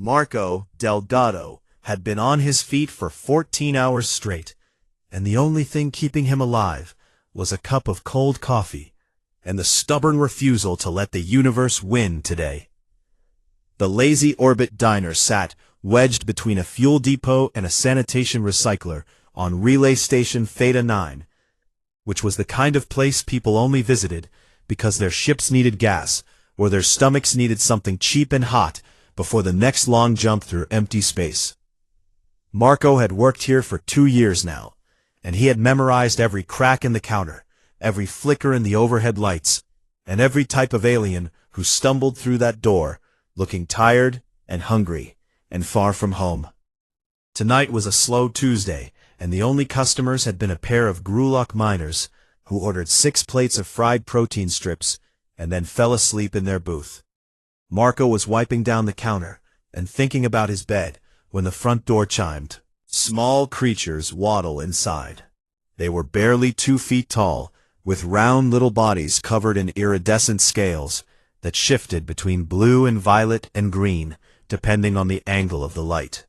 Marco Delgado had been on his feet for 14 hours straight, and the only thing keeping him alive was a cup of cold coffee and the stubborn refusal to let the universe win today. The Lazy Orbit Diner sat wedged between a fuel depot and a sanitation recycler on Relay Station Theta 9, which was the kind of place people only visited because their ships needed gas or their stomachs needed something cheap and hot before the next long jump through empty space. Marco had worked here for 2 years now, and he had memorized every crack in the counter, every flicker in the overhead lights, and every type of alien who stumbled through that door, looking tired and hungry and far from home. Tonight was a slow Tuesday, and the only customers had been a pair of Grulok miners who ordered 6 plates of fried protein strips and then fell asleep in their booth. Marco was wiping down the counter and thinking about his bed when the front door chimed. Small creatures waddle inside. They were barely 2 feet tall, with round little bodies covered in iridescent scales that shifted between blue and violet and green, depending on the angle of the light.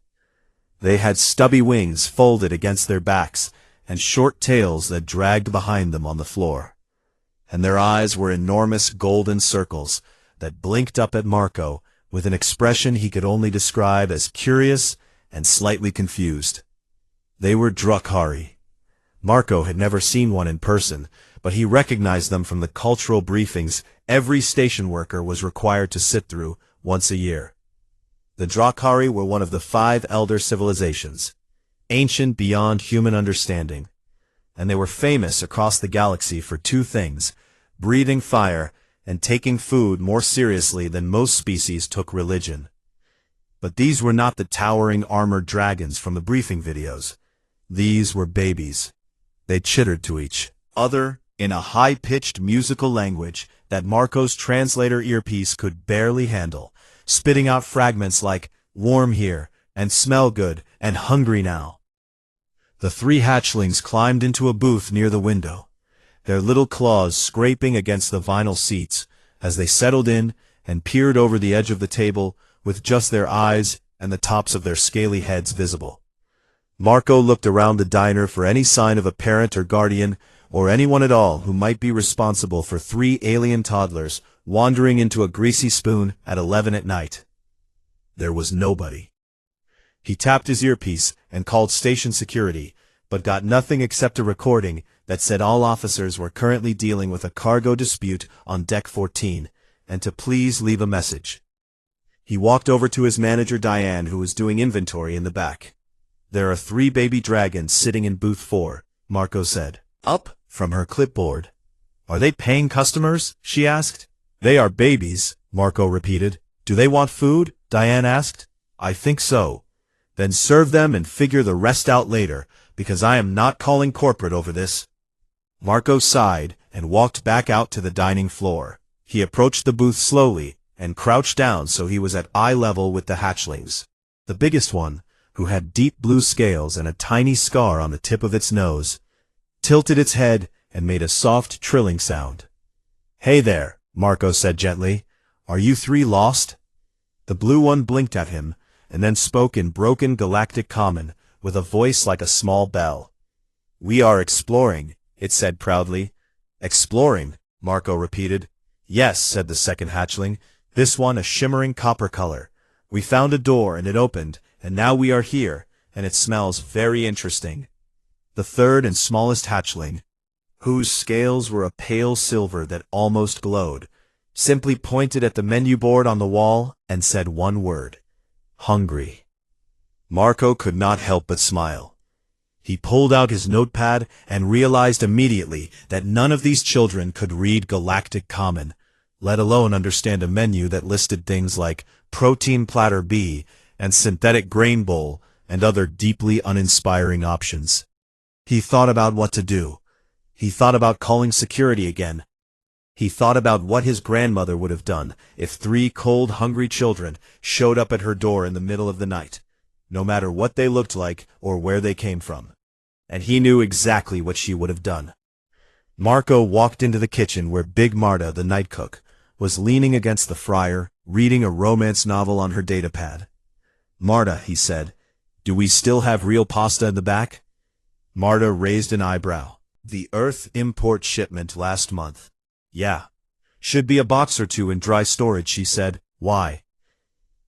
They had stubby wings folded against their backs and short tails that dragged behind them on the floor. And their eyes were enormous golden circles that blinked up at Marco with an expression he could only describe as curious and slightly confused. They were Drukhari. Marco had never seen one in person, but he recognized them from the cultural briefings every station worker was required to sit through once a year. The Drukhari were one of the 5 elder civilizations, ancient beyond human understanding, and they were famous across the galaxy for 2 things: breathing fire and taking food more seriously than most species took religion. But these were not the towering armored dragons from the briefing videos. These were babies. They chittered to each other in a high-pitched musical language that Marco's translator earpiece could barely handle, spitting out fragments like "warm here" and "smell good" and "hungry now." The 3 hatchlings climbed into a booth near the window, their little claws scraping against the vinyl seats as they settled in and peered over the edge of the table with just their eyes and the tops of their scaly heads visible. Marco looked around the diner for any sign of a parent or guardian or anyone at all who might be responsible for 3 alien toddlers wandering into a greasy spoon at 11 at night. There was nobody. He tapped his earpiece and called station security, but got nothing except a recording that said all officers were currently dealing with a cargo dispute on Deck 14, and to please leave a message. He walked over to his manager Diane, who was doing inventory in the back. "There are 3 baby dragons sitting in booth 4, Marco said, up from her clipboard. "Are they paying customers?" she asked. "They are babies," Marco repeated. "Do they want food?" Diane asked. "I think so." "Then serve them and figure the rest out later, because I am not calling corporate over this." Marco sighed and walked back out to the dining floor. He approached the booth slowly and crouched down so he was at eye level with the hatchlings. The biggest one, who had deep blue scales and a tiny scar on the tip of its nose, tilted its head and made a soft trilling sound. "Hey there," Marco said gently. "Are you 3 lost?" The blue one blinked at him and then spoke in broken Galactic Common with a voice like a small bell. "We are exploring," it said proudly. "Exploring," Marco repeated. "Yes," said the second hatchling, this one a shimmering copper color. "We found a door and it opened, and now we are here, and it smells very interesting." The third and smallest hatchling, whose scales were a pale silver that almost glowed, simply pointed at the menu board on the wall and said one word: "Hungry." Marco could not help but smile. He pulled out his notepad and realized immediately that none of these children could read Galactic Common, let alone understand a menu that listed things like Protein Platter B and Synthetic Grain Bowl and other deeply uninspiring options. He thought about what to do. He thought about calling security again. He thought about what his grandmother would have done if 3 cold, hungry children showed up at her door in the middle of the night, no matter what they looked like or where they came from. And he knew exactly what she would have done. Marco walked into the kitchen where Big Marta, the night cook, was leaning against the fryer, reading a romance novel on her datapad. "Marta," he said, "do we still have real pasta in the back?" Marta raised an eyebrow. "The Earth import shipment last month." "Yeah. Should be a box or two in dry storage," she said. "Why?"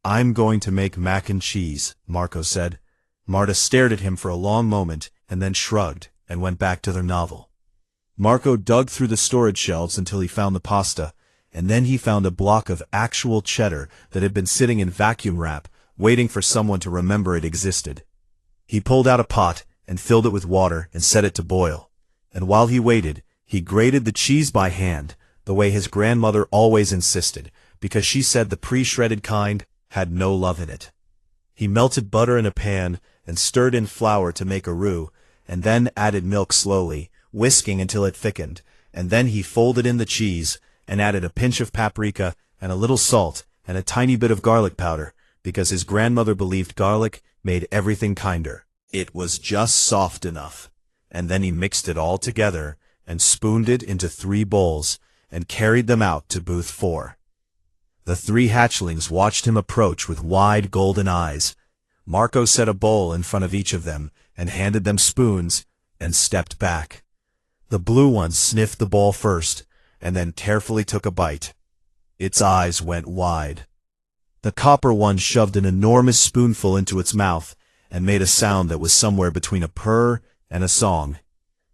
"I'm going to make mac and cheese," Marco said. Marta stared at him for a long moment and then shrugged and went back to their novel. Marco dug through the storage shelves until he found the pasta, and then he found a block of actual cheddar that had been sitting in vacuum wrap, waiting for someone to remember it existed. He pulled out a pot and filled it with water and set it to boil, and while he waited, he grated the cheese by hand, the way his grandmother always insisted, because she said the pre-shredded kind had no love in it. He melted butter in a pan and stirred in flour to make a roux, and then added milk slowly, whisking until it thickened, and then he folded in the cheese and added a pinch of paprika and a little salt and a tiny bit of garlic powder, because his grandmother believed garlic made everything kinder. It was just soft enough, and then he mixed it all together and spooned it into 3 bowls and carried them out to booth 4. The 3 hatchlings watched him approach with wide golden eyes. Marco set a bowl in front of each of them and handed them spoons and stepped back. The blue one sniffed the bowl first and then carefully took a bite. Its eyes went wide. The copper one shoved an enormous spoonful into its mouth and made a sound that was somewhere between a purr and a song.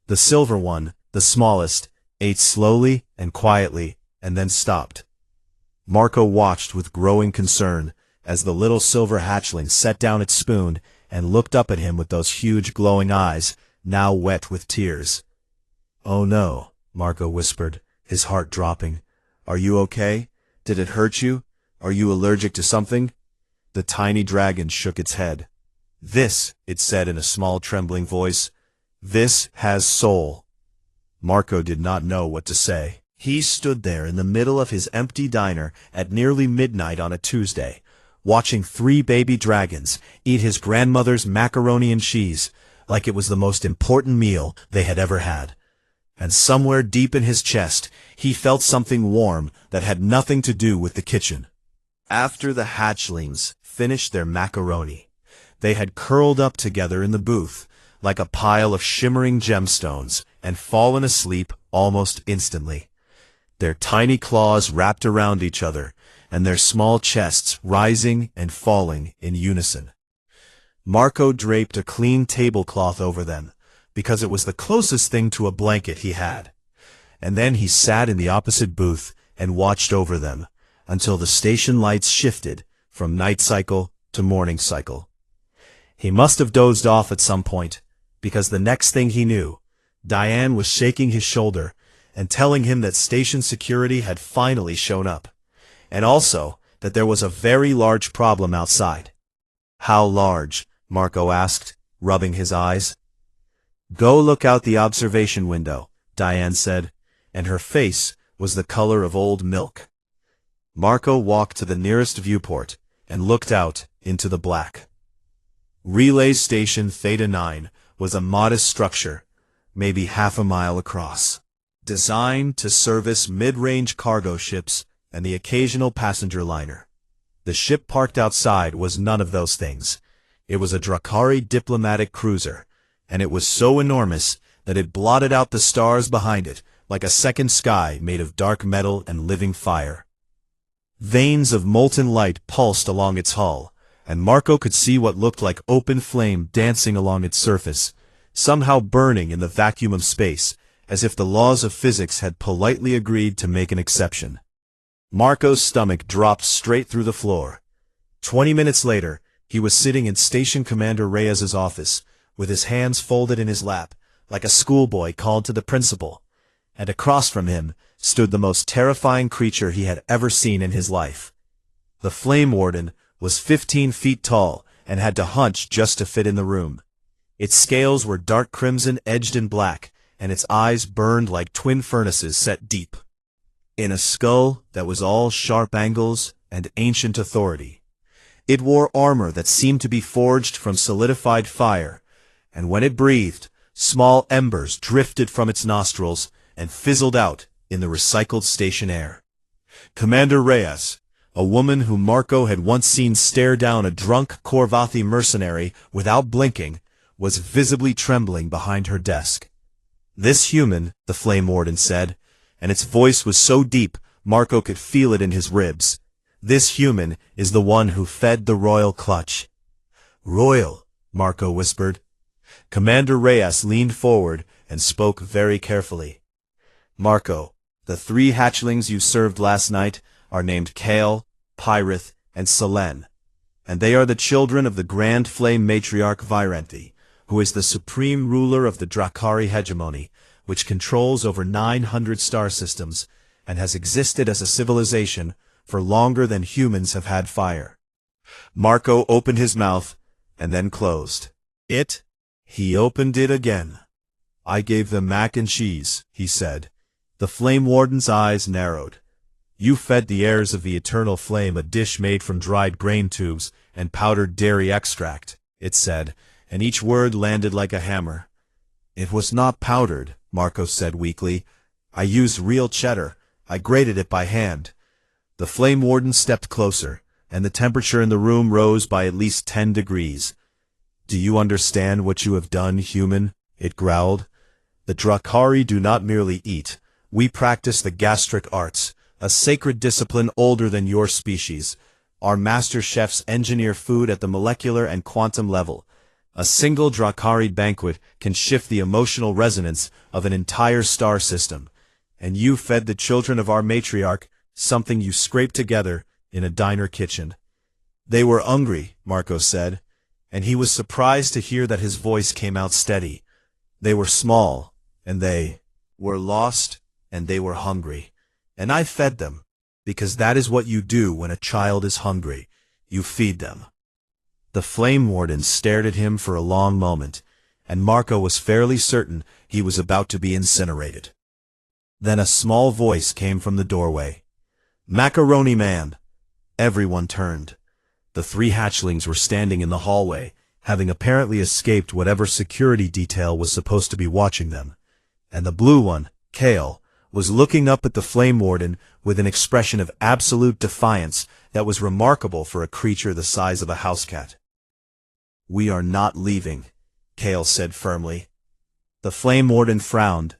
The silver one, the smallest, ate slowly and quietly and then stopped. Marco watched with growing concern as the little silver hatchling set down its spoon and looked up at him with those huge glowing eyes, now wet with tears. "Oh no," Marco whispered, his heart dropping. "Are you okay? Did it hurt you? Are you allergic to something?" The tiny dragon shook its head. "This," it said in a small trembling voice, "this has soul." Marco did not know what to say. He stood there in the middle of his empty diner at nearly midnight on a Tuesday, watching 3 baby dragons eat his grandmother's macaroni and cheese like it was the most important meal they had ever had. And somewhere deep in his chest, he felt something warm that had nothing to do with the kitchen. After the hatchlings finished their macaroni, they had curled up together in the booth like a pile of shimmering gemstones and fallen asleep almost instantly. Their tiny claws wrapped around each other, and their small chests rising and falling in unison. Marco draped a clean tablecloth over them, because it was the closest thing to a blanket he had. And then he sat in the opposite booth and watched over them, until the station lights shifted from night cycle to morning cycle. He must have dozed off at some point, because the next thing he knew, Diane was shaking his shoulder and telling him that station security had finally shown up, and also that there was a very large problem outside. "How large?" Marco asked, rubbing his eyes. "Go look out the observation window," Diane said, and her face was the color of old milk. Marco walked to the nearest viewport and looked out into the black. Relay Station Theta 9 was a modest structure, maybe half a mile across, designed to service mid-range cargo ships and the occasional passenger liner. The ship parked outside was none of those things. It was a Drakari diplomatic cruiser, and it was so enormous that it blotted out the stars behind it like a second sky made of dark metal and living fire. Veins of molten light pulsed along its hull, and Marco could see what looked like open flame dancing along its surface, somehow burning in the vacuum of space, as if the laws of physics had politely agreed to make an exception. Marco's stomach dropped straight through the floor. 20 minutes later, he was sitting in Station Commander Reyes's office, with his hands folded in his lap, like a schoolboy called to the principal, and across from him stood the most terrifying creature he had ever seen in his life. The Flame Warden was 15 feet tall and had to hunch just to fit in the room. Its scales were dark crimson edged in black, and its eyes burned like twin furnaces set deep in a skull that was all sharp angles and ancient authority. It wore armor that seemed to be forged from solidified fire, and when it breathed, small embers drifted from its nostrils and fizzled out in the recycled station air. "Commander Reyes, A woman whom Marco had once seen stare down a drunk Korvathi mercenary without blinking was visibly trembling behind her desk. "This human," the Flame Warden said, and its voice was so deep Marco could feel it in his ribs. "This human is the one who fed the royal clutch." "Royal," Marco whispered. Commander Reyes leaned forward and spoke very carefully. "Marco, the 3 hatchlings you served last night are named Kale, Pyrith, and Selen, and they are the children of the Grand Flame Matriarch Virenti, who is the supreme ruler of the Drakari hegemony, which controls over 900 star systems and has existed as a civilization for longer than humans have had fire." Marco opened his mouth and then closed it. He opened it again. "I gave them mac and cheese," he said. The Flame Warden's eyes narrowed. "You fed the heirs of the Eternal Flame a dish made from dried grain tubes and powdered dairy extract," it said, and each word landed like a hammer. "It was not powdered," Marco said weakly. "I used real cheddar. I grated it by hand." The Flame Warden stepped closer, and the temperature in the room rose by at least 10 degrees. "Do you understand what you have done, human?" it growled. "The Drakari do not merely eat. We practice the gastric arts, a sacred discipline older than your species. Our master chefs engineer food at the molecular and quantum level. A single Drakari banquet can shift the emotional resonance of an entire star system. And you fed the children of our matriarch something you scraped together in a diner kitchen." "They were hungry," Marco said, and he was surprised to hear that his voice came out steady. "They were small, and they were lost, and they were hungry. And I fed them, because that is what you do when a child is hungry. You feed them." The Flame Warden stared at him for a long moment, and Marco was fairly certain he was about to be incinerated. Then a small voice came from the doorway. "Macaroni Man!" Everyone turned. The 3 hatchlings were standing in the hallway, having apparently escaped whatever security detail was supposed to be watching them. And the blue one, Kale, was looking up at the Flame Warden with an expression of absolute defiance that was remarkable for a creature the size of a housecat. "We are not leaving," Kale said firmly. The Flame Warden frowned.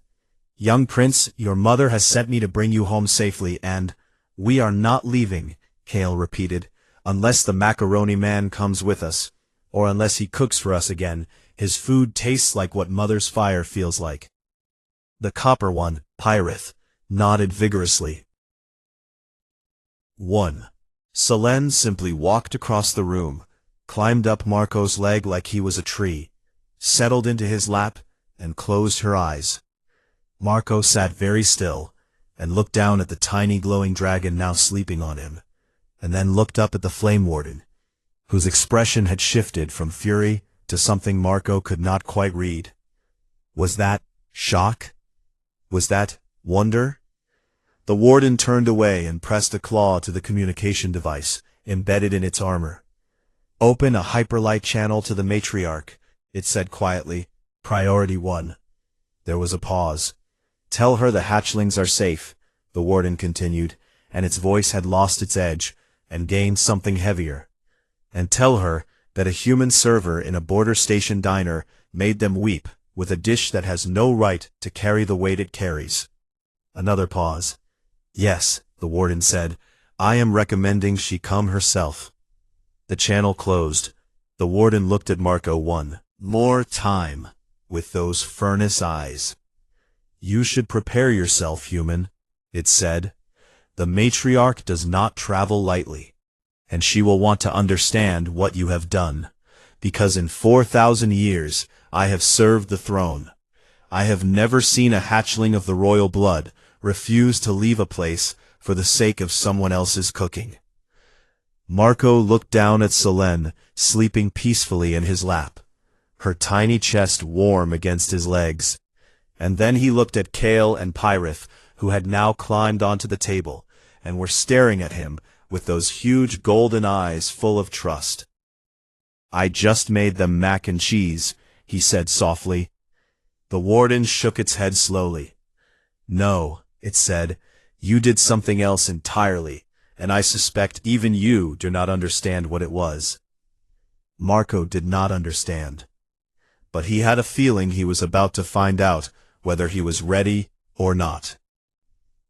"Young Prince, your mother has sent me to bring you home safely, and—" "We are not leaving," Kale repeated, "unless the Macaroni Man comes with us, or unless he cooks for us again. His food tastes like what Mother's fire feels like." The copper one, Pyrith, nodded vigorously. 1. Selen simply walked across the room, climbed up Marco's leg like he was a tree, settled into his lap, and closed her eyes. Marco sat very still, and looked down at the tiny glowing dragon now sleeping on him, and then looked up at the Flame Warden, whose expression had shifted from fury to something Marco could not quite read. Was that shock? Was that wonder? The Warden turned away and pressed a claw to the communication device embedded in its armor. "Open a hyperlight channel to the matriarch," it said quietly. "Priority 1. There was a pause. "Tell her the hatchlings are safe," the Warden continued, and its voice had lost its edge and gained something heavier. "And tell her that a human server in a border station diner made them weep with a dish that has no right to carry the weight it carries." Another pause. "Yes," the Warden said, "I am recommending she come herself." The channel closed. The Warden looked at Marco one more time with those furnace eyes. "You should prepare yourself, human," it said. "The matriarch does not travel lightly, and she will want to understand what you have done, because in 4,000 years I have served the throne. I have never seen a hatchling of the royal blood refuse to leave a place for the sake of someone else's cooking." Marco looked down at Selen, sleeping peacefully in his lap, her tiny chest warm against his legs. And then he looked at Kale and Pyrith, who had now climbed onto the table, and were staring at him with those huge golden eyes full of trust. "I just made them mac and cheese," he said softly. The Warden shook its head slowly. "No," it said, "you did something else entirely, and I suspect even you do not understand what it was." Marco did not understand, but he had a feeling he was about to find out whether he was ready or not.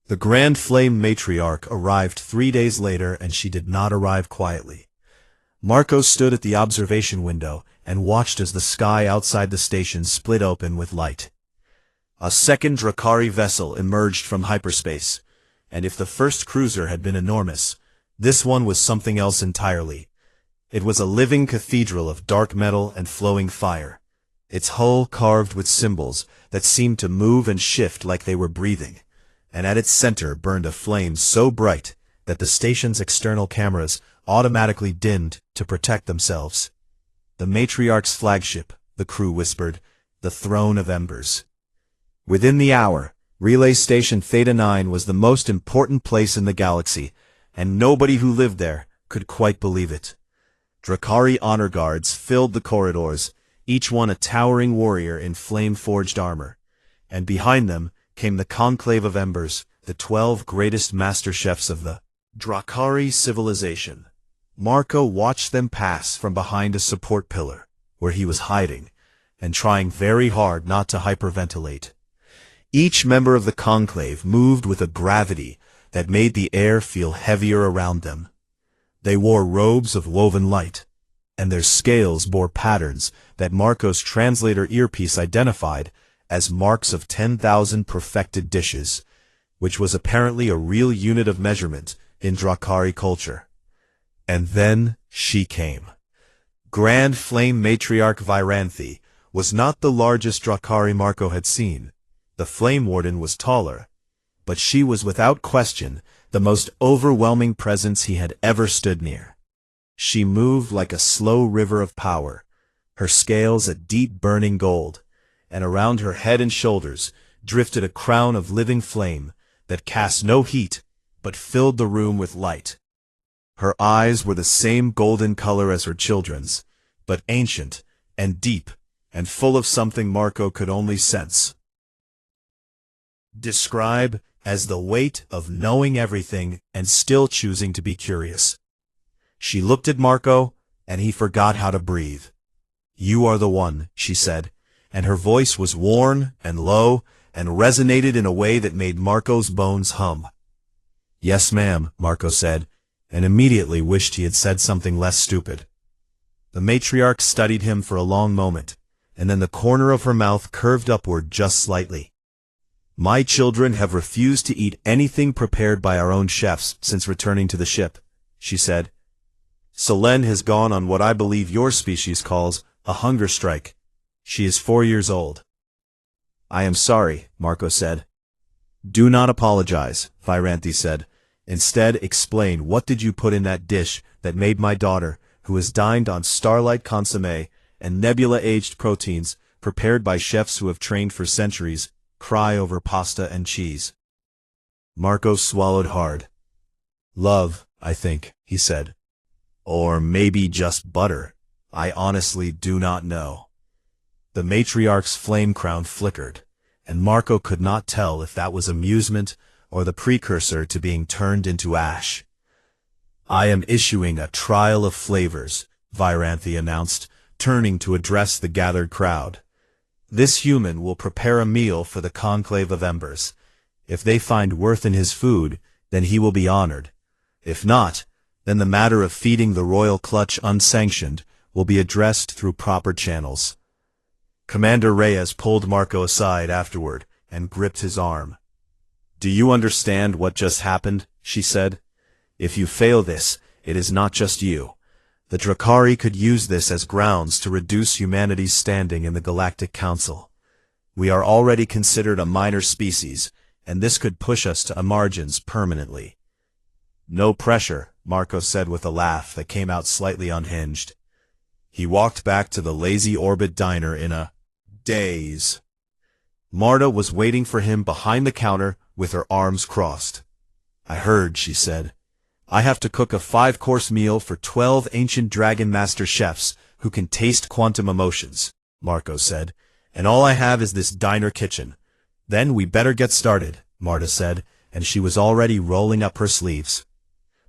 The Grand Flame Matriarch arrived 3 days later, and she did not arrive quietly. Marco stood at the observation window and watched as the sky outside the station split open with light. A second Drakari vessel emerged from hyperspace, and if the first cruiser had been enormous, this one was something else entirely. It was a living cathedral of dark metal and flowing fire, its hull carved with symbols that seemed to move and shift like they were breathing, and at its center burned a flame so bright that the station's external cameras automatically dimmed to protect themselves. "The Matriarch's flagship," the crew whispered, "the Throne of Embers." Within the hour, Relay Station Theta 9 was the most important place in the galaxy, and nobody who lived there could quite believe it. Drakari honor guards filled the corridors, each one a towering warrior in flame-forged armor, and behind them came the Conclave of Embers, the 12 greatest master chefs of the Drakari civilization. Marco watched them pass from behind a support pillar, where he was hiding, and trying very hard not to hyperventilate. Each member of the conclave moved with a gravity that made the air feel heavier around them. They wore robes of woven light, and their scales bore patterns that Marco's translator earpiece identified as marks of 10,000 perfected dishes, which was apparently a real unit of measurement in Drakari culture. And then she came. Grand Flame Matriarch Viranthy was not the largest Drakari Marco had seen. The Flame Warden was taller, but she was without question the most overwhelming presence he had ever stood near. She moved like a slow river of power, her scales a deep burning gold, and around her head and shoulders drifted a crown of living flame that cast no heat but filled the room with light. Her eyes were the same golden color as her children's, but ancient and deep and full of something Marco could only sense. Describe as the weight of knowing everything and still choosing to be curious. She looked at Marco, and he forgot how to breathe. "You are the one," she said, and her voice was worn and low and resonated in a way that made Marco's bones hum. "Yes, ma'am," Marco said, and immediately wished he had said something less stupid. The matriarch studied him for a long moment, and then the corner of her mouth curved upward just slightly. "My children have refused to eat anything prepared by our own chefs since returning to the ship," she said. "Selene has gone on what I believe your species calls a hunger strike. She is 4 years old." "I am sorry," Marco said. "Do not apologize," Viranthy said. "Instead, explain what did you put in that dish that made my daughter, who has dined on starlight consomme and nebula-aged proteins prepared by chefs who have trained for centuries, cry over pasta and cheese." Marco swallowed hard. "Love, I think," he said. "Or maybe just butter. I honestly do not know." The matriarch's flame crown flickered, and Marco could not tell if that was amusement or the precursor to being turned into ash. "I am issuing a trial of flavors," Viranthy announced, turning to address the gathered crowd. "This human will prepare a meal for the Conclave of Embers. If they find worth in his food, then he will be honored. If not, then the matter of feeding the royal clutch unsanctioned will be addressed through proper channels." Commander Reyes pulled Marco aside afterward and gripped his arm. "Do you understand what just happened?" she said. "If you fail this, it is not just you. The Drakari could use this as grounds to reduce humanity's standing in the Galactic Council. We are already considered a minor species, and this could push us to margins permanently." "No pressure," Marco said with a laugh that came out slightly unhinged. He walked back to the Lazy Orbit diner in a daze. Marta was waiting for him behind the counter with her arms crossed. "I heard," she said. "I have to cook a 5-course meal for 12 ancient Dragon Master chefs who can taste quantum emotions," Marco said, "and all I have is this diner kitchen." "Then we better get started," Marta said, and she was already rolling up her sleeves.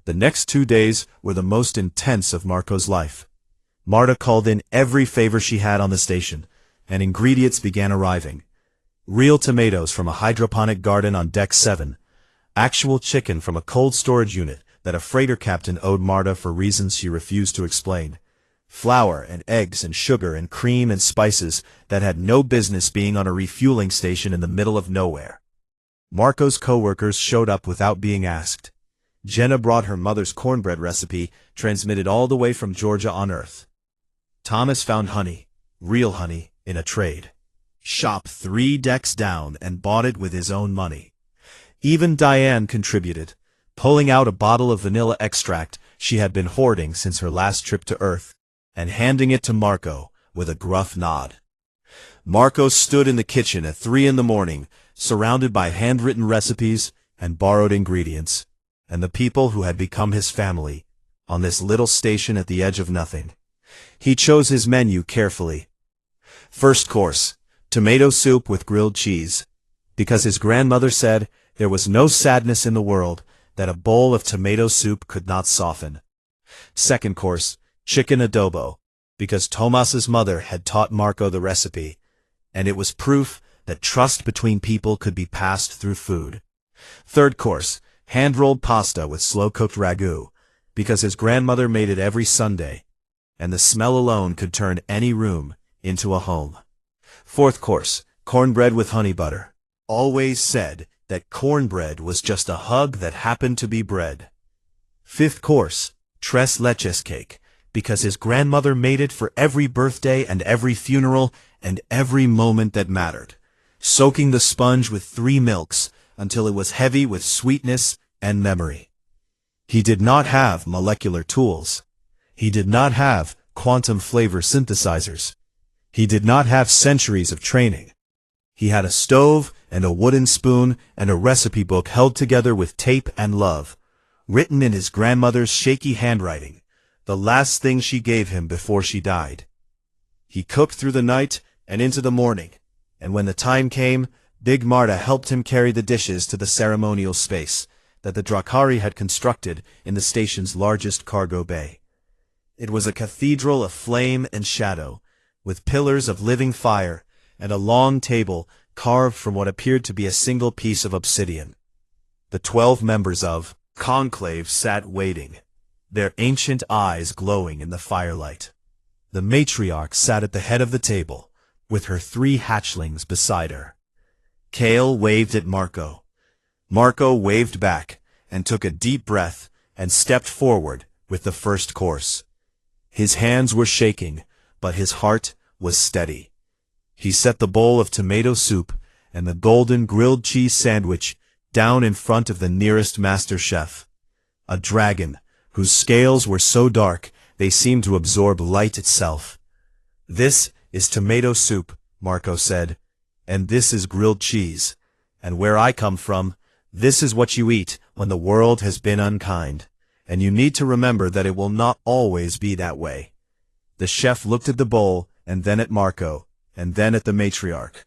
The next 2 days were the most intense of Marco's life. Marta called in every favor she had on the station, and ingredients began arriving. Real tomatoes from a hydroponic garden on Deck 7, actual chicken from a cold storage unit that a freighter captain owed Marta for reasons she refused to explain, flour and eggs and sugar and cream and spices that had no business being on a refueling station in the middle of nowhere. Marco's co-workers showed up without being asked. Jenna brought her mother's cornbread recipe, transmitted all the way from Georgia on Earth. Thomas found honey, real honey, in a trade shop 3 decks down and bought it with his own money. Even Diane contributed, pulling out a bottle of vanilla extract she had been hoarding since her last trip to Earth, and handing it to Marco with a gruff nod. Marco stood in the kitchen at 3 in the morning, surrounded by handwritten recipes and borrowed ingredients, and the people who had become his family, on this little station at the edge of nothing. He chose his menu carefully. First course, tomato soup with grilled cheese, because his grandmother said there was no sadness in the world that a bowl of tomato soup could not soften. Second course, chicken adobo, because Tomas's mother had taught Marco the recipe, and it was proof that trust between people could be passed through food. Third course, hand-rolled pasta with slow-cooked ragu, because his grandmother made it every Sunday, and the smell alone could turn any room into a home. Fourth course, cornbread with honey butter. Always said that cornbread was just a hug that happened to be bread. Fifth course, tres leches cake, because his grandmother made it for every birthday and every funeral and every moment that mattered, soaking the sponge with 3 milks until it was heavy with sweetness and memory. He did not have molecular tools. He did not have quantum flavor synthesizers. He did not have centuries of training. He had a stove and a wooden spoon and a recipe book held together with tape and love, written in his grandmother's shaky handwriting, the last thing she gave him before she died. He cooked through the night and into the morning, and when the time came, Big Marta helped him carry the dishes to the ceremonial space that the Drakari had constructed in the station's largest cargo bay. It was a cathedral of flame and shadow, with pillars of living fire and a long table carved from what appeared to be a single piece of obsidian. The 12 members of Conclave sat waiting, their ancient eyes glowing in the firelight. The matriarch sat at the head of the table, with her 3 hatchlings beside her. Kale waved at Marco. Marco waved back and took a deep breath and stepped forward with the first course. His hands were shaking, but his heart was steady. He set the bowl of tomato soup and the golden grilled cheese sandwich down in front of the nearest master chef, a dragon whose scales were so dark they seemed to absorb light itself. "This is tomato soup," Marco said, "and this is grilled cheese, and where I come from, this is what you eat when the world has been unkind, and you need to remember that it will not always be that way." The chef looked at the bowl, and then at Marco, and then at the matriarch.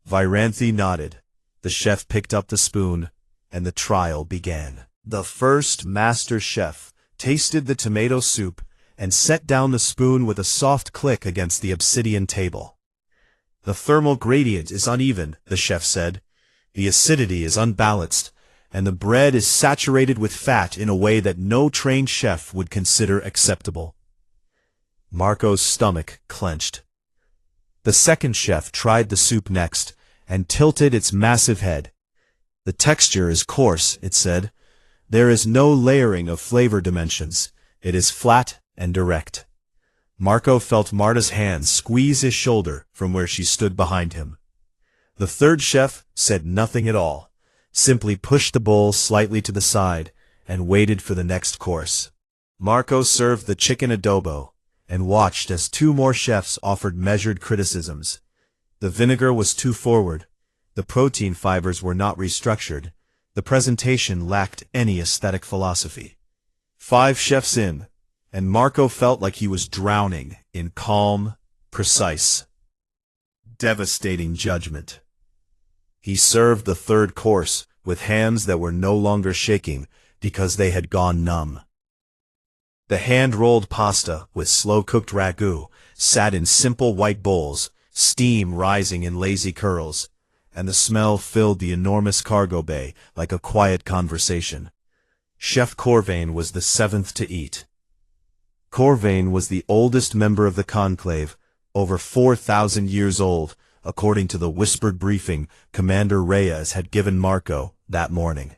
Viranthi nodded. The chef picked up the spoon, and the trial began. The first master chef tasted the tomato soup and set down the spoon with a soft click against the obsidian table. "The thermal gradient is uneven," the chef said. "The acidity is unbalanced, and the bread is saturated with fat in a way that no trained chef would consider acceptable." Marco's stomach clenched. The second chef tried the soup next, and tilted its massive head. "The texture is coarse," it said. "There is no layering of flavor dimensions. It is flat and direct." Marco felt Marta's hand squeeze his shoulder from where she stood behind him. The third chef said nothing at all, simply pushed the bowl slightly to the side, and waited for the next course. Marco served the chicken adobo, and watched as 2 more chefs offered measured criticisms. The vinegar was too forward, the protein fibers were not restructured, the presentation lacked any aesthetic philosophy. 5 chefs in, and Marco felt like he was drowning in calm, precise, devastating judgment. He served the third course with hands that were no longer shaking because they had gone numb. The hand-rolled pasta with slow-cooked ragu sat in simple white bowls, steam rising in lazy curls, and the smell filled the enormous cargo bay like a quiet conversation. Chef Corvain was the seventh to eat. Corvain was the oldest member of the conclave, over 4,000 years old, according to the whispered briefing Commander Reyes had given Marco that morning.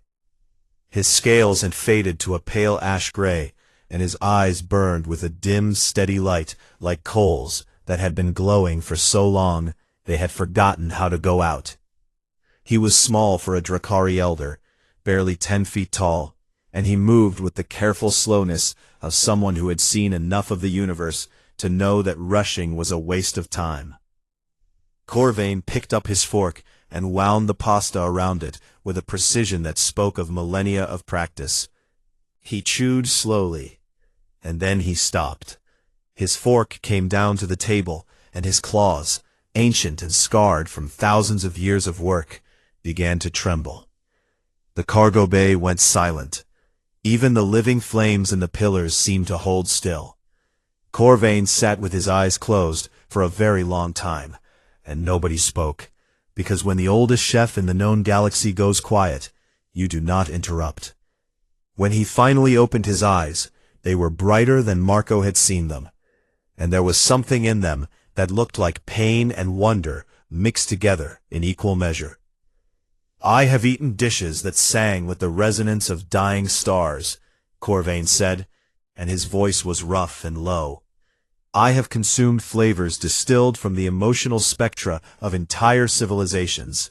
His scales had faded to a pale ash gray, and his eyes burned with a dim, steady light like coals that had been glowing for so long they had forgotten how to go out. He was small for a Drakari elder, barely 10 feet tall, and he moved with the careful slowness of someone who had seen enough of the universe to know that rushing was a waste of time. Corvain picked up his fork and wound the pasta around it with a precision that spoke of millennia of practice. He chewed slowly, and then he stopped. His fork came down to the table, and his claws, ancient and scarred from thousands of years of work, began to tremble. The cargo bay went silent. Even the living flames in the pillars seemed to hold still. Corvain sat with his eyes closed for a very long time, and nobody spoke, because when the oldest chef in the known galaxy goes quiet, you do not interrupt. When he finally opened his eyes, they were brighter than Marco had seen them, and there was something in them that looked like pain and wonder mixed together in equal measure. "I have eaten dishes that sang with the resonance of dying stars," Corvain said, and his voice was rough and low. "I have consumed flavors distilled from the emotional spectra of entire civilizations.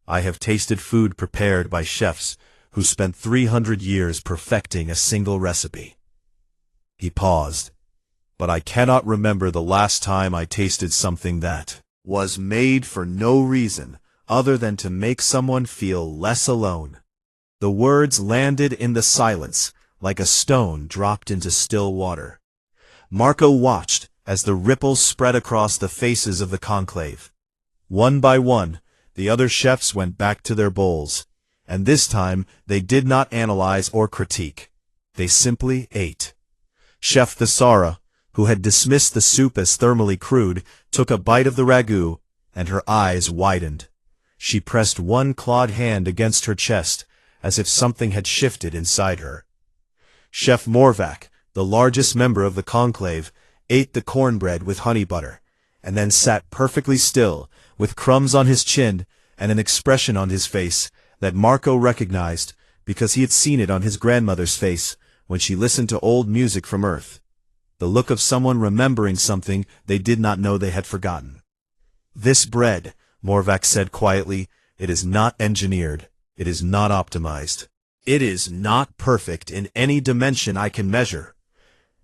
I have tasted food prepared by chefs who spent 300 years perfecting a single recipe." He paused. "But I cannot remember the last time I tasted something that was made for no reason other than to make someone feel less alone." The words landed in the silence like a stone dropped into still water. Marco watched as the ripples spread across the faces of the conclave. One by one, the other chefs went back to their bowls, and this time they did not analyze or critique. They simply ate. Chef Thesara, who had dismissed the soup as thermally crude, took a bite of the ragu, and her eyes widened. She pressed one clawed hand against her chest, as if something had shifted inside her. Chef Morvac, the largest member of the conclave, ate the cornbread with honey butter, and then sat perfectly still, with crumbs on his chin and an expression on his face that Marco recognized because he had seen it on his grandmother's face when she listened to old music from Earth. The look of someone remembering something they did not know they had forgotten. "This bread," Morvac said quietly, "it is not engineered. It is not optimized. It is not perfect in any dimension I can measure.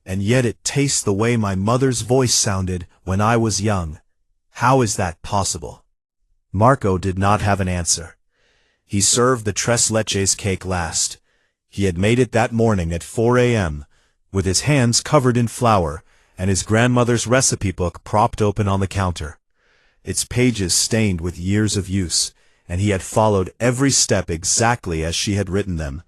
And yet it tastes the way my mother's voice sounded when I was young. How is that possible?" Marco did not have an answer. He served the tres leches cake last. He had made it that morning at 4 a.m., with his hands covered in flour, and his grandmother's recipe book propped open on the counter. Its pages stained with years of use, and he had followed every step exactly as she had written them,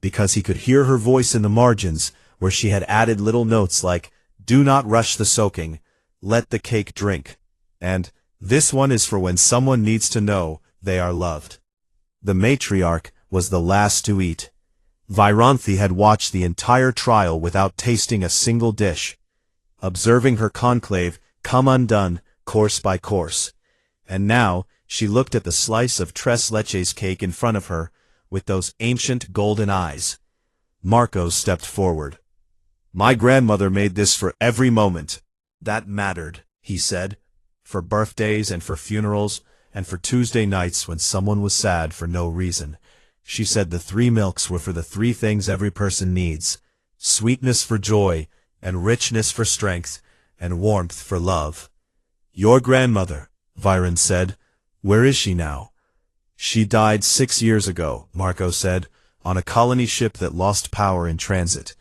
because he could hear her voice in the margins where she had added little notes like, "Do not rush the soaking, let the cake drink," and "This one is for when someone needs to know they are loved." The matriarch was the last to eat. Viranthi had watched the entire trial without tasting a single dish, observing her conclave come undone course by course, and now she looked at the slice of tres leches cake in front of her with those ancient golden eyes. Marco stepped forward. "My grandmother made this for every moment that mattered," he said, "for birthdays and for funerals, and for Tuesday nights when someone was sad for no reason. She said the 3 milks were for the 3 things every person needs: sweetness for joy, and richness for strength, and warmth for love." "Your grandmother," Viren said. "Where is she now?" "She died 6 years ago," Marco said, "on a colony ship that lost power in transit.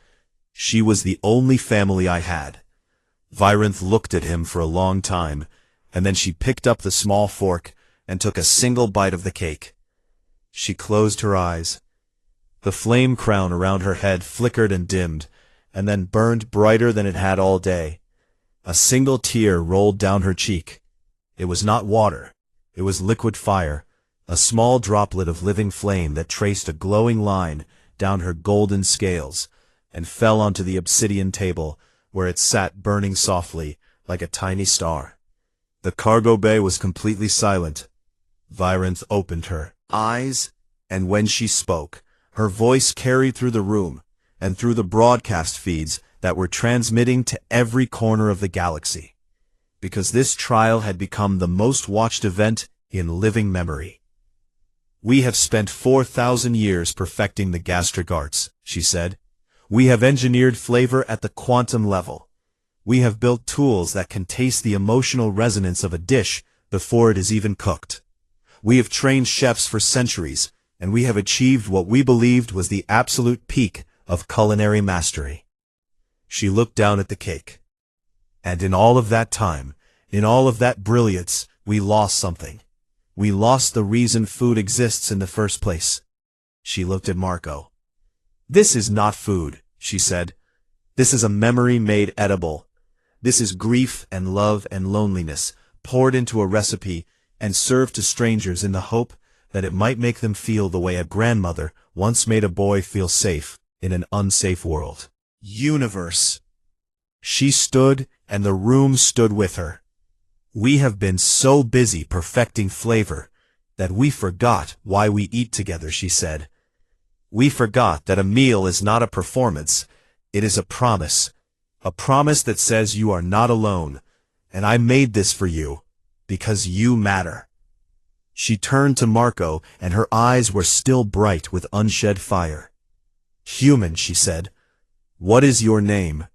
She was the only family I had." Virenth looked at him for a long time, and then she picked up the small fork and took a single bite of the cake. She closed her eyes. The flame crown around her head flickered and dimmed, and then burned brighter than it had all day. A single tear rolled down her cheek. It was not water. It was liquid fire, a small droplet of living flame that traced a glowing line down her golden scales and fell onto the obsidian table, where it sat burning softly like a tiny star. The cargo bay was completely silent. Virenth opened her eyes, and when she spoke, her voice carried through the room and through the broadcast feeds that were transmitting to every corner of the galaxy, because this trial had become the most watched event in living memory. "We have spent 4,000 years perfecting the gastric arts," she said. "We have engineered flavor at the quantum level. We have built tools that can taste the emotional resonance of a dish before it is even cooked. We have trained chefs for centuries, and we have achieved what we believed was the absolute peak of culinary mastery." She looked down at the cake. "And in all of that time, in all of that brilliance, we lost something. We lost the reason food exists in the first place." She looked at Marco. "This is not food," she said. "This is a memory made edible. This is grief and love and loneliness poured into a recipe and served to strangers in the hope that it might make them feel the way a grandmother once made a boy feel safe in an unsafe world." Universe. She stood, and the room stood with her. "We have been so busy perfecting flavor that we forgot why we eat together," she said. "We forgot that a meal is not a performance, it is a promise that says you are not alone, and I made this for you, because you matter." She turned to Marco, and her eyes were still bright with unshed fire. "Human," she said. "What is your name?"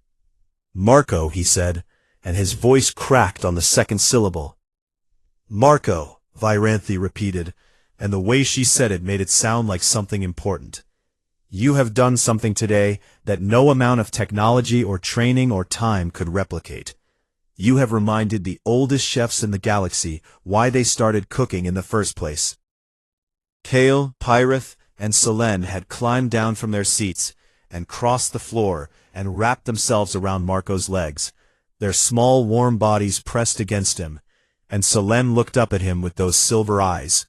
"Marco," he said, and his voice cracked on the second syllable. "Marco," Viranthi repeated, and the way she said it made it sound like something important. "You have done something today that no amount of technology or training or time could replicate. You have reminded the oldest chefs in the galaxy why they started cooking in the first place." Kale, Pyrith, and Selene had climbed down from their seats and crossed the floor and wrapped themselves around Marco's legs, their small warm bodies pressed against him, and Selene looked up at him with those silver eyes,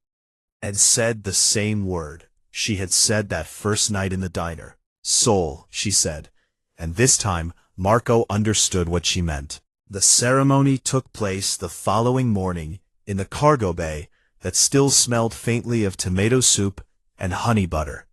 and said the same word she had said that first night in the diner. "Soul," she said, and this time Marco understood what she meant. The ceremony took place the following morning in the cargo bay that still smelled faintly of tomato soup and honey butter.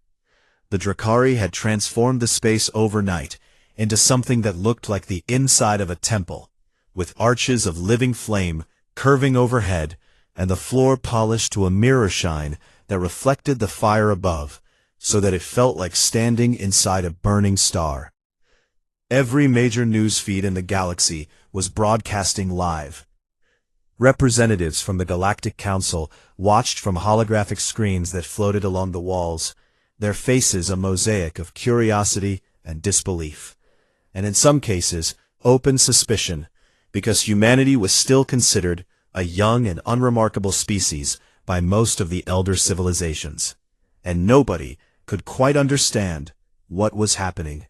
The Drakari had transformed the space overnight into something that looked like the inside of a temple, with arches of living flame curving overhead and the floor polished to a mirror shine that reflected the fire above, so that it felt like standing inside a burning star. Every major news feed in the galaxy was broadcasting live. Representatives from the Galactic Council watched from holographic screens that floated along the walls, their faces a mosaic of curiosity and disbelief, and in some cases, open suspicion, because humanity was still considered a young and unremarkable species by most of the elder civilizations, and nobody could quite understand what was happening.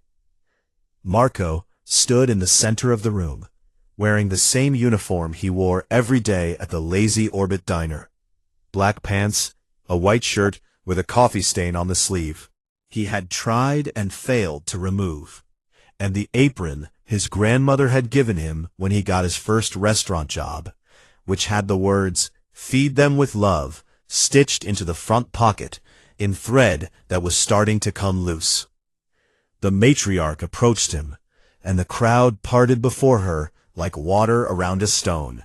Marco stood in the center of the room, wearing the same uniform he wore every day at the Lazy Orbit Diner. Black pants, a white shirt with a coffee stain on the sleeve he had tried and failed to remove, and the apron his grandmother had given him when he got his first restaurant job, which had the words, "Feed them with love," stitched into the front pocket in thread that was starting to come loose. The matriarch approached him, and the crowd parted before her like water around a stone.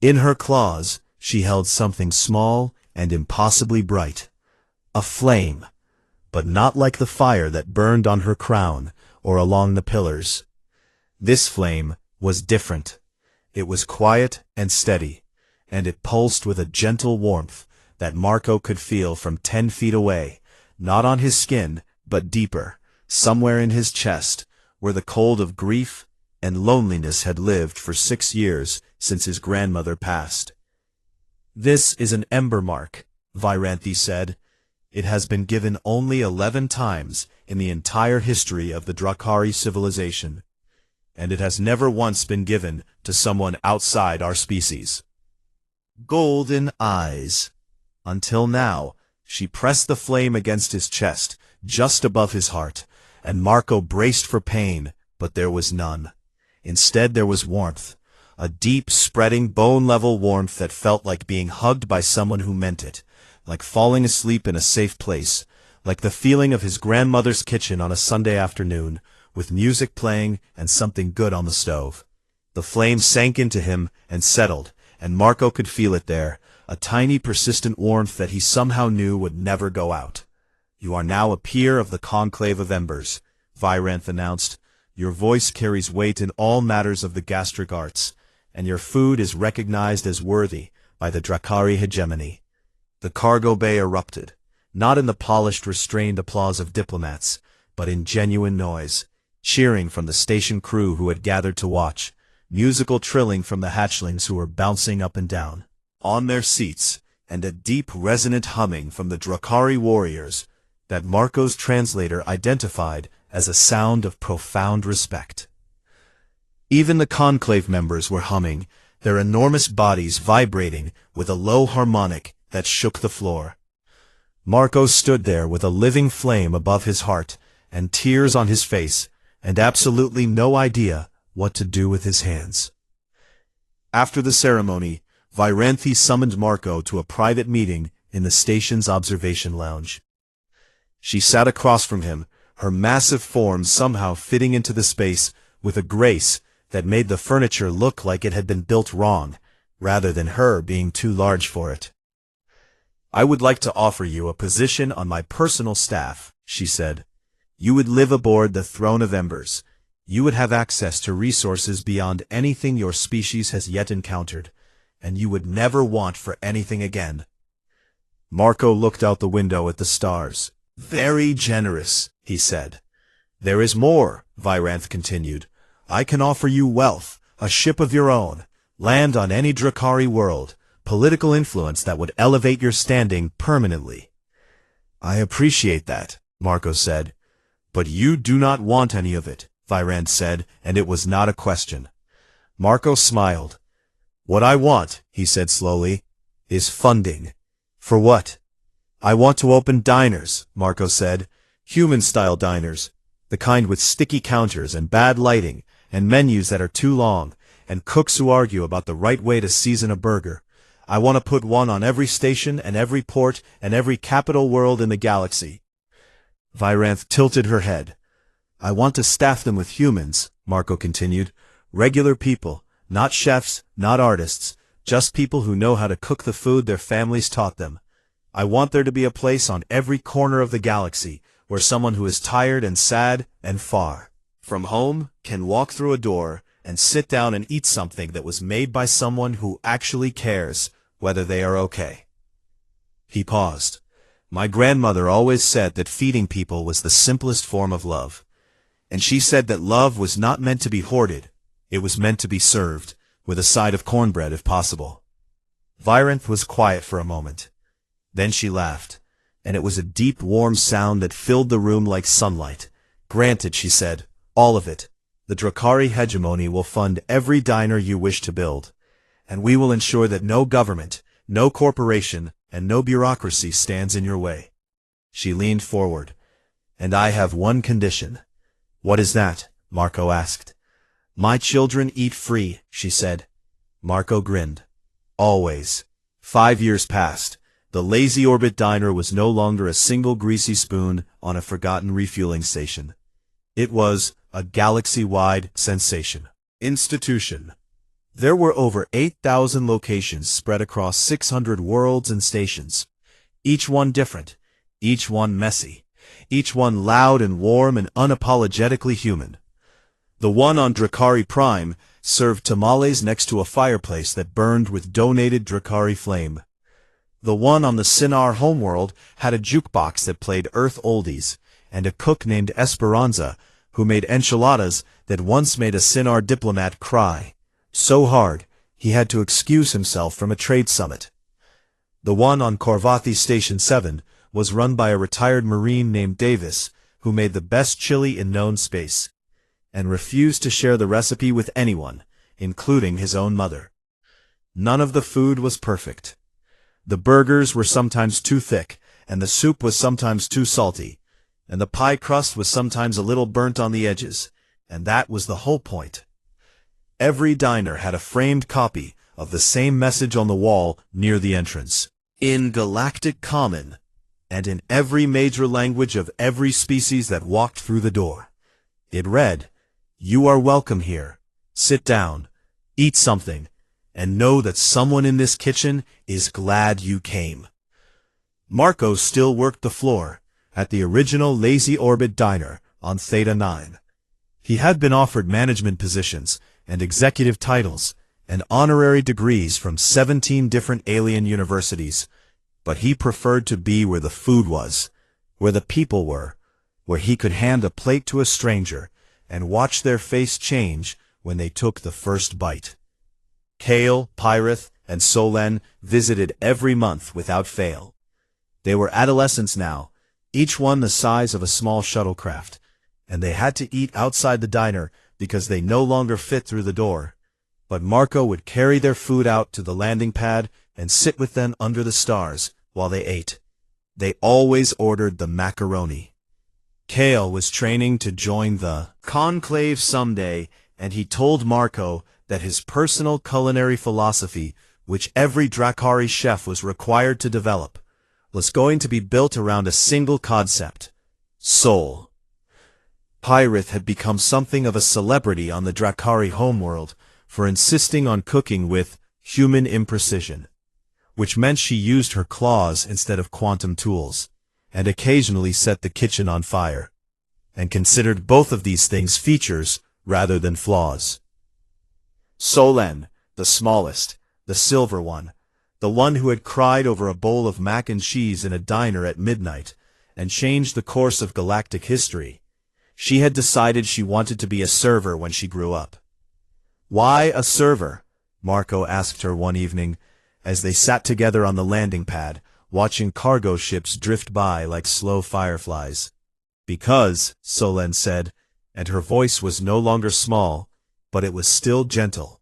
In her claws she held something small and impossibly bright, a flame, but not like the fire that burned on her crown or along the pillars. This flame was different. It was quiet and steady, and it pulsed with a gentle warmth that Marco could feel from 10 feet away, not on his skin, but deeper, somewhere in his chest, where the cold of grief and loneliness had lived for 6 years since his grandmother passed. "This is an ember mark," Viranthi said. It has been given only 11 times in the entire history of the Drukhari civilization, and it has never once been given to someone outside our species. Golden eyes. Until now, she pressed the flame against his chest, just above his heart, and Marco braced for pain, but there was none. Instead there was warmth, a deep, spreading, bone-level warmth that felt like being hugged by someone who meant it, like falling asleep in a safe place, like the feeling of his grandmother's kitchen on a Sunday afternoon, with music playing and something good on the stove. The flame sank into him and settled, and Marco could feel it there, a tiny persistent warmth that he somehow knew would never go out. "You are now a peer of the Conclave of Embers," Viranth announced. "Your voice carries weight in all matters of the gastric arts, and your food is recognized as worthy by the Drukhari hegemony." The cargo bay erupted, not in the polished, restrained applause of diplomats, but in genuine noise, cheering from the station crew who had gathered to watch, musical trilling from the hatchlings who were bouncing up and down on their seats, and a deep, resonant humming from the Drukhari warriors that Marco's translator identified as a sound of profound respect. Even the conclave members were humming, their enormous bodies vibrating with a low harmonic that shook the floor. Marco stood there with a living flame above his heart, and tears on his face, and absolutely no idea what to do with his hands. After the ceremony, Viranthi summoned Marco to a private meeting in the station's observation lounge. She sat across from him, her massive form somehow fitting into the space with a grace that made the furniture look like it had been built wrong, rather than her being too large for it. "I would like to offer you a position on my personal staff," she said. "You would live aboard the Throne of Embers. You would have access to resources beyond anything your species has yet encountered, and you would never want for anything again." Marco looked out the window at the stars. "Very generous," he said. "There is more," Viranth continued. "I can offer you wealth, a ship of your own, land on any Drukhari world, political influence that would elevate your standing permanently." "I appreciate that," Marco said. "But you do not want any of it," Viranth said, and it was not a question. Marco smiled. "What I want," he said slowly, "is funding." "For what?" "I want to open diners," Marco said. "Human-style diners. The kind with sticky counters and bad lighting, and menus that are too long, and cooks who argue about the right way to season a burger. I want to put one on every station and every port and every capital world in the galaxy." Viranth tilted her head. "I want to staff them with humans," Marco continued. "Regular people, not chefs, not artists, just people who know how to cook the food their families taught them. I want there to be a place on every corner of the galaxy where someone who is tired and sad and far from home can walk through a door and sit down and eat something that was made by someone who actually cares whether they are okay." He paused. "My grandmother always said that feeding people was the simplest form of love. And she said that love was not meant to be hoarded, it was meant to be served, with a side of cornbread if possible." Viranth was quiet for a moment. Then she laughed, and it was a deep, warm sound that filled the room like sunlight. "Granted," she said, "all of it. The Drukhari hegemony will fund every diner you wish to build, and we will ensure that no government, no corporation, and no bureaucracy stands in your way." She leaned forward. "And I have one condition." "What is that?" Marco asked. "My children eat free," she said. Marco grinned. "Always." 5 years passed. The Lazy Orbit Diner was no longer a single greasy spoon on a forgotten refueling station. It was a galaxy-wide sensation. Institution. There were over 8,000 locations spread across 600 worlds and stations. Each one different, each one messy, each one loud and warm and unapologetically human. The one on Drukhari Prime served tamales next to a fireplace that burned with donated Drukhari flame. The one on the Sinar homeworld had a jukebox that played Earth oldies, and a cook named Esperanza who made enchiladas that once made a Sinar diplomat cry so hard he had to excuse himself from a trade summit. The one on Korvathi Station 7 was run by a retired Marine named Davis, who made the best chili in known space, and refused to share the recipe with anyone, including his own mother. None of the food was perfect. The burgers were sometimes too thick, and the soup was sometimes too salty, and the pie crust was sometimes a little burnt on the edges, and that was the whole point. Every diner had a framed copy of the same message on the wall near the entrance, in Galactic Common, and in every major language of every species that walked through the door. It read, "You are welcome here. Sit down, eat something, and know that someone in this kitchen is glad you came." Marco still worked the floor at the original Lazy Orbit diner on Theta 9. He had been offered management positions and executive titles and honorary degrees from 17 different alien universities, but he preferred to be where the food was, where the people were, where he could hand a plate to a stranger and watch their face change when they took the first bite. Kale, Pyrith, and Solen visited every month without fail. They were adolescents now, each one the size of a small shuttlecraft, and they had to eat outside the diner because they no longer fit through the door. But Marco would carry their food out to the landing pad and sit with them under the stars while they ate. They always ordered the macaroni. Kale was training to join the conclave someday, and he told Marco that his personal culinary philosophy, which every Drakari chef was required to develop, was going to be built around a single concept: soul. Pyrith had become something of a celebrity on the Drakari homeworld for insisting on cooking with human imprecision, which meant she used her claws instead of quantum tools, and occasionally set the kitchen on fire, and considered both of these things features rather than flaws. Solen, the smallest, the silver one, the one who had cried over a bowl of mac and cheese in a diner at midnight and changed the course of galactic history, she had decided she wanted to be a server when she grew up. "Why a server?" Marco asked her one evening, as they sat together on the landing pad, watching cargo ships drift by like slow fireflies. "Because," Solen said, and her voice was no longer small, but it was still gentle,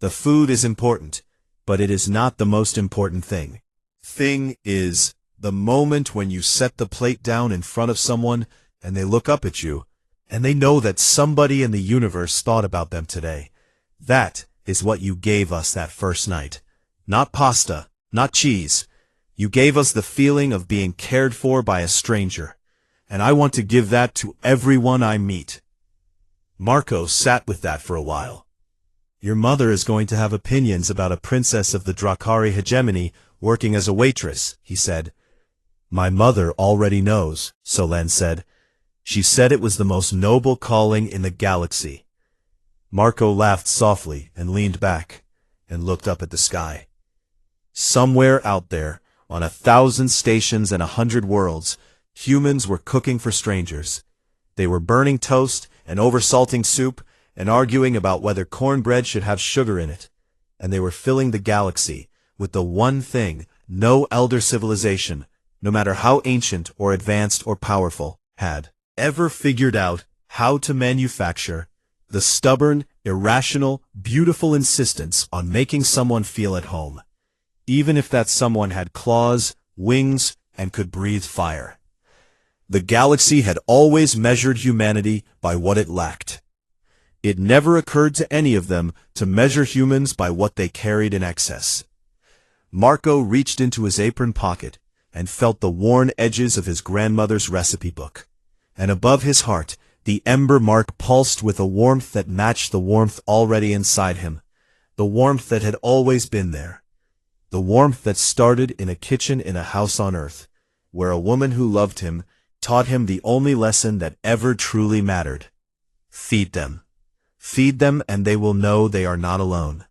"the food is important, but it is not the most important thing. Thing is the moment when you set the plate down in front of someone and they look up at you, and they know that somebody in the universe thought about them today. That is what you gave us that first night. Not pasta, not cheese. You gave us the feeling of being cared for by a stranger, and I want to give that to everyone I meet." Marco sat with that for a while. "Your mother is going to have opinions about a princess of the Drakari hegemony working as a waitress," he said. "My mother already knows," Solen said. "She said it was the most noble calling in the galaxy." Marco laughed softly and leaned back and looked up at the sky. Somewhere out there, on 1,000 stations and 100 worlds, humans were cooking for strangers. They were burning toast and oversalting soup and arguing about whether cornbread should have sugar in it. And they were filling the galaxy with the one thing no elder civilization, no matter how ancient or advanced or powerful, had ever figured out how to manufacture: the stubborn, irrational, beautiful insistence on making someone feel at home, even if that someone had claws, wings, and could breathe fire. The galaxy had always measured humanity by what it lacked. It never occurred to any of them to measure humans by what they carried in excess. Marco reached into his apron pocket and felt the worn edges of his grandmother's recipe book, and above his heart the ember mark pulsed with a warmth that matched the warmth already inside him, the warmth that had always been there, the warmth that started in a kitchen in a house on Earth, where a woman who loved him taught him the only lesson that ever truly mattered: feed them. Feed them and they will know they are not alone.